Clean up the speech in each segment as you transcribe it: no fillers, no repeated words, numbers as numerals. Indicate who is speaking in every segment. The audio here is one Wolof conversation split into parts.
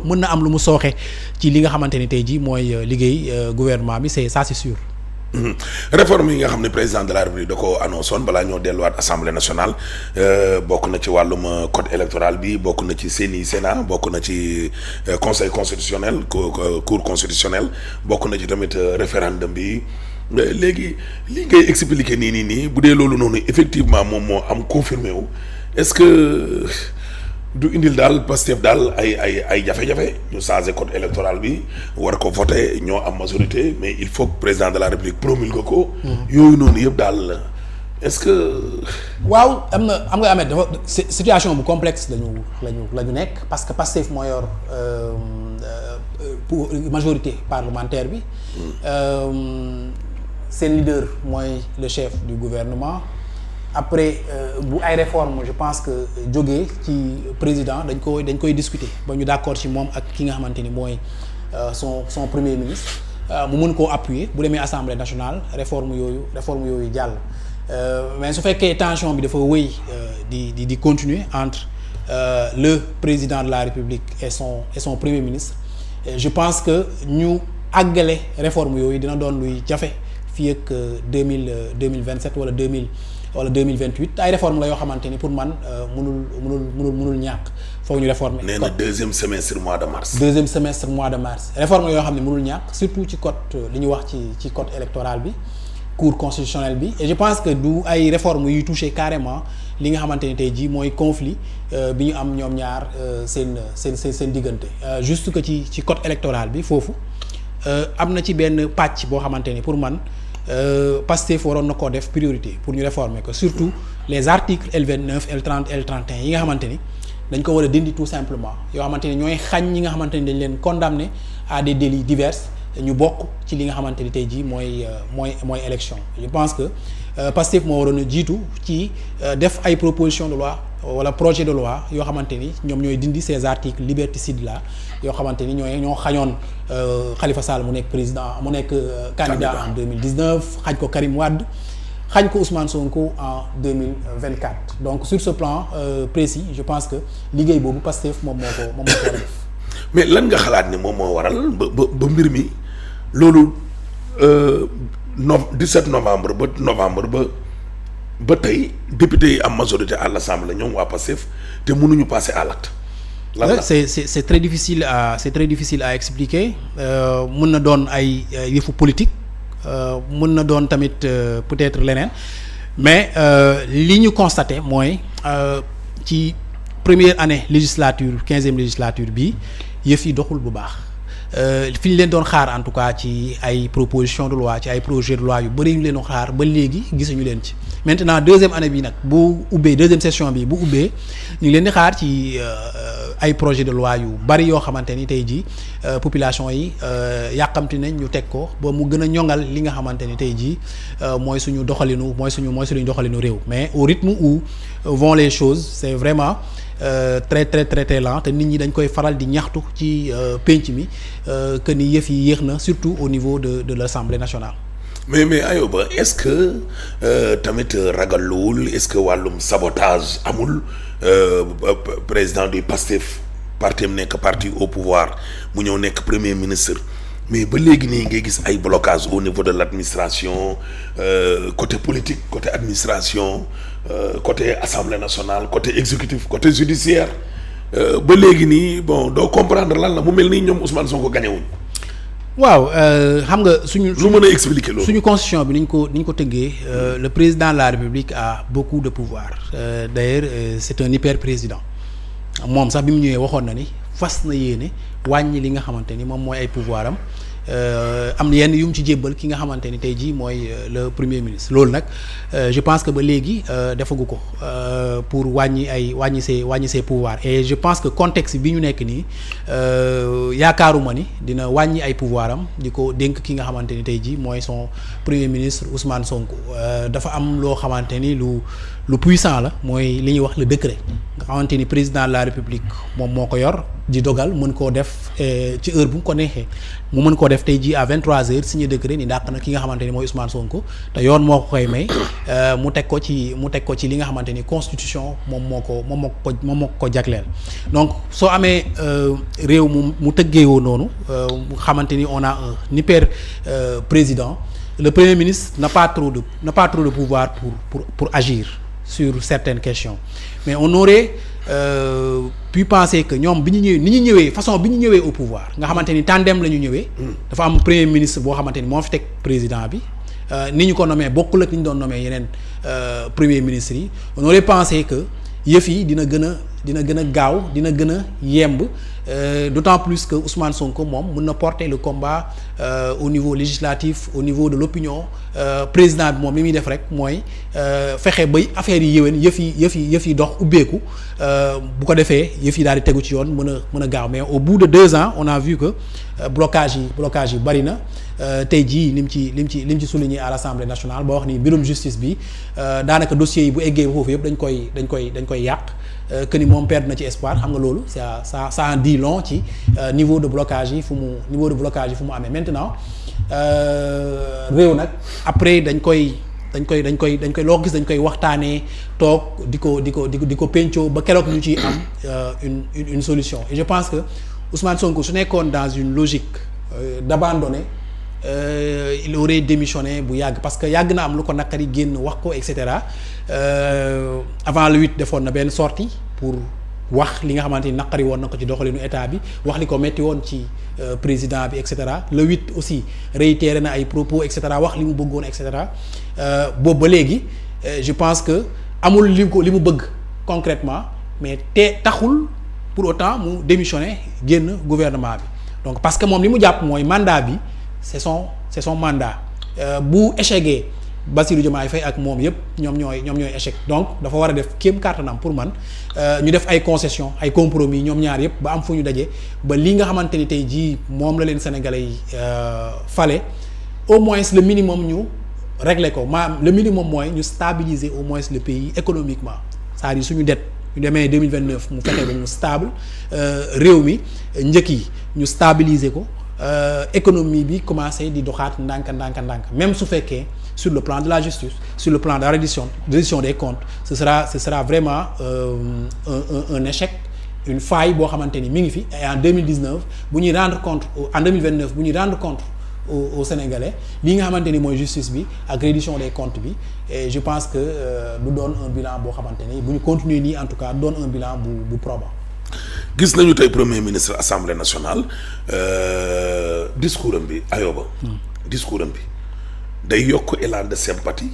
Speaker 1: mën na am lu mu sooxe ci li nga xamante ni tey jii mooy liggéey gouvernement bi c'est sûr.
Speaker 2: réforme yi nga xam ne président de la République da ko annoncé woon balaa ñoo delluwaat assemblée nationale bokk na ci wàllum code électoral bi bokk na ci Sénat bokk na ci conseil constitutionnel cour constitutionnel bokk na ci tamit référendum bi léegi li ngay expliquer nii bu dee loolu noonu effectivement moom moo am confirmé wu est-ce que du indil daal Pastef daal ay jafe-jafe ñu changé code électoral bi war ko voté ñoo am majorité mais il faut que président de la République promulgue ko. yooyu noonu yëpp daal est-ce que.
Speaker 1: waaw am nga Ahmed dafa situation bu complexe la ñu nekk parce que Pastef moo yor pour majorité parlementaire bi. seen leader mooy le chef du gouvernement. après bu ay réforme je pense que jógee ci président dañ koy discuter ba ñu d'accord ci moom ak ki nga xamante ni mooy son premier ministre mu mën koo appuyer bu demee assemblée nationale réforme yooyu jàll mais su fekkee tension bi dafa wéy di continuer entre le président de la République et son premier ministre je pense que ñu àggale réforme yooyu dina doon luy jafe fii ak 2027 wala 2028 ay réforme la yoo xamante ni pour man mënul ñàkk foog ñu réformer.
Speaker 2: nee na deuxième semestre mois de mars.
Speaker 1: réforme la yoo xam ne mënul ñàkk surtout ci code li ñu wax ci code électoral bi cour constitutionnelle bi et je pense que du ay réformes yuy toucher carrément li nga xamante ni tey jii mooy conflit bi ñu am ñoom ñaar seen diggante juste que ci code électoral bi foofu am na ci benn pàcc boo xamante ni pour man. Pastef waroon na koo def priorité pour ñu réformer ko surtout les articles L29 L30 L31 yi nga xamante ni dañ ko war a dindi tout simplement yoo xamante ni ñooy xañ ñi nga xamante ni dañ leen condamné à des délits divers ñu bokk ci li nga xamante ni tey jii mooy élection je pense que Pastef moo waroon a jiitu ci def ay proposition de loi wala projet de loi yoo xamante ni ñoom ñooy dindi ces articles liberticides là yoo xamante ni ñoo xañoon Khalifa Sall mu nekk président mu nekk candidat en 2019 xañ ko Karim Wade xañ ko Ousmane Sonko en 2024 donc sur ce plan précis je pense que liggéey boobu Pastef moom moo ko war a def.
Speaker 2: mais lan nga xalaat ni moom moo waral ba mbir mi loolu 17 novembre ba tey député yi am majorité à l'Assemblée ñoom waa Pastef te mënuñu passer à l'acte.
Speaker 1: c'est très difficile à expliquer mën na doon ay yëfu politique mën na doon tamit peut-être leneen mais li ñu constaté mooy ci première année législature 15e législature bi yëf yi doxul bu baax fi ñu leen doon xaar en tout cas ci ay proposition de loi ci ay projet de loi yu bëri ñu leen doon xaar ba léegi gisuñu leen ci maintenant deuxième année bi nag bu ubbee deuxième session bi bu ubbee ñu ngi leen di xaar ci ay projet de loi yu bari yoo xamante ni tey jii population yi yàqamti nañ ñu teg ko ba mu gën a ñoŋal li nga xamante ni tey jii mooy suñu doxalinu doxalinu réew mais au rythme où vont les choses c'est vraiment très lent te nit ñi dañ koy faral di ñaxtu ci penc mi que ni yëf yi yéex na surtout au niveau de l'Assemblée nationale.
Speaker 2: mais Ayoba est-ce que tamit ragalluwul est-ce que wàllum sabotage amul président du Pastef parti am nekk parti au pouvoir mu ñëw nekk premier ministre mais ba léegi nii ngay gis ay blocage au niveau de l'administration côté politique côté administration côté Assemblée nationale côté exécutif côté judiciaire ba léegi nii bon doo comprendre lan la mu mel nii ñoom Ousmane Sonko gañewuñ.
Speaker 1: waaw xam nga lu
Speaker 2: mën a expliquer loolu.
Speaker 1: suñu constitution bi ni ñu ko tëggee le président de la République a beaucoup de pouvoir d'ailleurs c'est un hyper président moom sax bi mu ñëwee waxoon na ni fas na yéene wàññi li nga xamante ni moom mooy ay pouvoir am yenn yu mu ci jébbal ki nga xamante ni tey jii mooy le premier ministre loolu nag je pense que ba léegi defagu ko pour wàññi ses pouvoirs et je pense que contexte bi ñu nekk nii yaakaaruma ni dina wàññi ay pouvoir am di ko dénk ki nga xamante ni tey jii mooy son premier ministre Ousmane Sonko dafa am loo xamante ni lu lu puissant la mooy li ñuy wax le décret nga xamante ni président de la république moom moo ko yor di dogal mën koo def ci heure bu mu ko neexee mu mën koo def tey jii à 23h signé décret ni dàq na ki nga xamante ni mooy Ousmane Sonko te yoon moo ko koy may mu teg ko ci li nga xamante ni constitution moom moo ko jagleel. donc soo amee réew mu tëggeewoo noonu mu xamante ni on a un hyper président. Le Premier ministre n'a pas trop de pouvoir pour agir sur certaines questions mais on aurait pu penser que ñoom bi ñu ñëwee ni ñu ñëwee façon bi ñu ñëwee au pouvoir nga xamante ni tandem la ñu ñëwee. dafa am Premier ministre boo xamante ni moo fi teg président bi ni ñu ko nommé bokkul ak ni ñu doon nommé yeneen Premier ministre yi on aurait pensé que yëf yi dina gën a gaaw dina gën a yemb d'autant plus que Ousmane Sonko moom mën na porter le combat au niveau législatif au niveau de l'opinion président bi moom li muy def rek mooy fexe bay affaire yi yéwén yëf yi dox ubbeeku bu ko defee yëf yi daal di tegu ci yoon mën a gaaw mais au bout de 2 ans on a vu que blocage yi bari na tey jii lim ci souligné à l'Assemblée nationale ba wax ni mbirum justice bi daanaka dossiers yi bu eggee foofu yëpp dañ koy yàq que ni moom perdre na ci espoir xam nga loolu ça en dit long ci niveau de blocage yi fu mu amee maintenant réew nag après dañ koy loo gis dañ koy waxtaanee toog di ko pencoo ba keroog ñu ciy am une solution et je pense que Ousmane Sonko su nekkoon dans une logique d'abandonner il aurait démissionné bu yàgg parce que yàgg na am lu ko naqari génn wax ko et cetera avant le 8 defoon na benn sortie pour wax li nga xamante ni naqari woon na ko ci doxalinu état bi wax li ko metti woon ci président bi et cetera le 8 aussi réitéré na ay propos et cetera wax li mu bëggoon et cetera boobu ba léegi je pense que amul li mu bëgg concrètement mais taxul pour autant mu démissionner génn gouvernement bi donc parce que moom li mu jàpp mooy mandat bi c'est son mandat bu échecgee Bassirou Diomaye Faye ak moom yëpp ñoom ñooy échec donc dafa war a def kéem kàttanam pour man ñu def ay concessions ay compromis ñoom ñaar yëpp ba am fu ñu daje ba li nga xamante ni tey jii moom la leen sénégalais yi fale au moins le minimum ñu régler ko le minimum mooy ñu stabiliser au moins le pays économiquement c'est-à-dire suñu dette ñu demee 2029 mu fexe ba mu stable réew mi njëkk yi ñu stabiliser ko économie bi commencé di doxaat ndànk même su fekkee sur le plan de la justice sur le plan de la reddition des comptes ce sera vraiment un échec une faille boo xamante ni mi ngi fi et en 2019 bu ñuy rendre compte en 2029 bu ñuy rendre compte aux Sénégalais li nga xamante ni mooy justice bi ak reddition des comptes bi et je pense que du doon un bilan boo xamante ni bu ñu continuer nii en tout cas doon un bilan bu probant.
Speaker 2: gis nañu tey premier ministre assemblée nationale discours am bi Ayoba. discours am bi day yokk élan de sympathie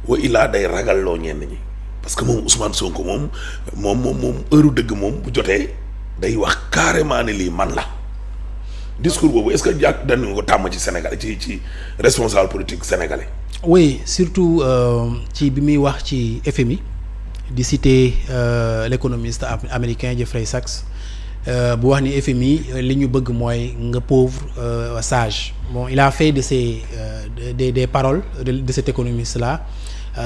Speaker 2: wa ilaa day ragalloo ñenn ñi parce que moom Ousmane Sonko moom heure dëgg moom bu jotee day wax carrément ne lii man la discours boobu est-ce que jàpp dañu ko tàmm ci Sénégal ci responsable politique sénégalais.
Speaker 1: oui surtout ci bi muy wax ci FMI. di citer l'économiste américain Jeffrey Sachs bu wax ni FMI li ñu bëgg mooy nga pauvre sage bon il a fait de ces des paroles de cet économiste là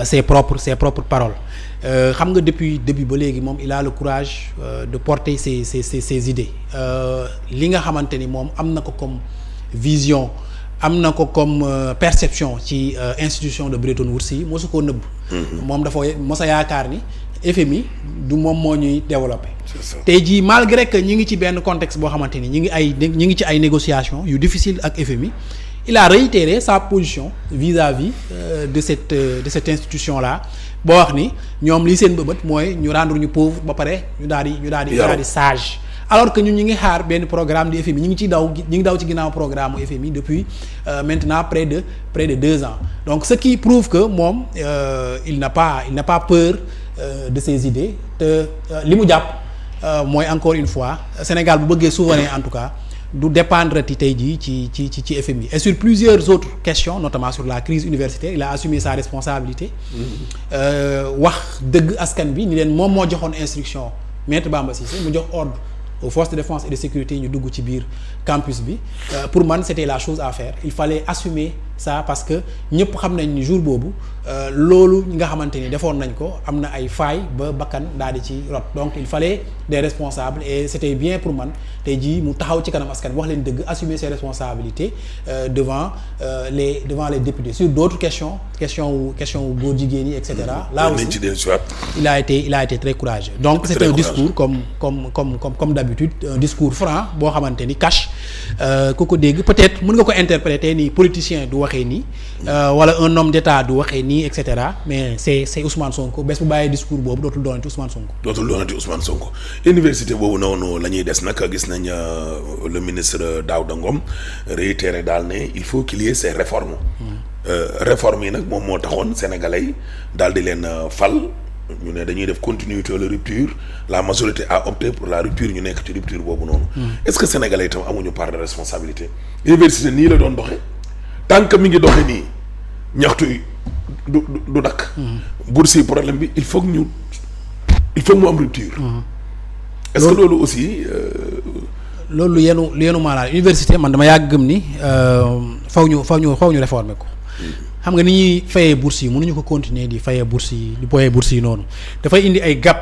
Speaker 1: ses propres paroles xam nga depuis début ba léegi moom il a le courage de porter ses idées li nga xamante ni moom am na ko comme vision am na ko comme perception ci institution de Bretton Woods yi mosu koo nëbb moom dafa mos a yaakaar ni FMI du moom moo ñuy développé tey jii malgré que ñi ngi ci benn contexte boo xamante ni ñi ngi ci ay négociations yu difficile ak FMI il a réitéré sa position vis-à-vis de cette institution là boo wax ni ñoom lii seen bëbët mooy ñu rendre ñu pauvre ba pare ñu daal di sage alors que ñun ñi ngi xaar benn programme de FMI ñi ngi daw ci ginnaaw programme FMI depuis maintenant près de 2 ans donc ce qui prouve que moom il n'a pas peur de ses idées te li mu jàpp mooy encore une fois Sénégal bu bëggee souverain en tout cas du dépendre tey jii ci FMI et sur plusieurs autres questions notamment sur la crise universitaire il a assumé sa responsabilité wax dëgg askan bi ni leen moom moo joxoon instruction Maître Bamba Cissé mu jox ordre aux forces de défense et de sécurité ñu dugg ci biir campus bi pour man c'était la chose à faire il fallait assumer ça parce que ñëpp xam nañ ni jour boobu loolu nga xamante ni defoon nañ ko am na ay failles ba bakkan daal di ci rot donc il fallait des responsables et c'était bien pour man tey jii mu taxaw ci kanam askan wax leen dëgg assumer ses responsabilités devant les députés sur d'autres questions wu góor jigéen yi et cetera. Là aussi il a été très courageux donc c'est un discours comme d'habitude un discours franc boo xamante ni cash ku ko dégg peut-être mën nga ko interpréter ni politicien du waxee nii wala un homme d'État du waxee nii et cetera mais c'est Ousmane Sonko bés bu bàyyee discours boobu dootul doonati Ousmane Sonko. Université boobu noonu la ñuy des nag gis nañ le ministre Daouda Ngom réitéré daal ne il faut qu'il y ait ces réformes. Réformes yi nag moom moo taxoon sénégalais yi daal di leen fal ñu ne dañuy def continuité wala rupture la majorité a opté pour la rupture ñu nekk ci rupture boobu noonu. Est-ce que sénégalais itam amuñu part de responsabilité. Université nii la doon doxe tant que mi ngi doxe nii ñaxtu yi du dakk. bourse yi problème bi il faut que mu am rupture. Est-ce que loolu aussi. loolu lu yenu maanaam université man dama yàgg gëm ni faw ñu réformer ko. xam nga ni ñuy fayee bourse yi mënuñu ko continuer di fayee bourse yi di boyee bourse yi noonu dafay indi ay gap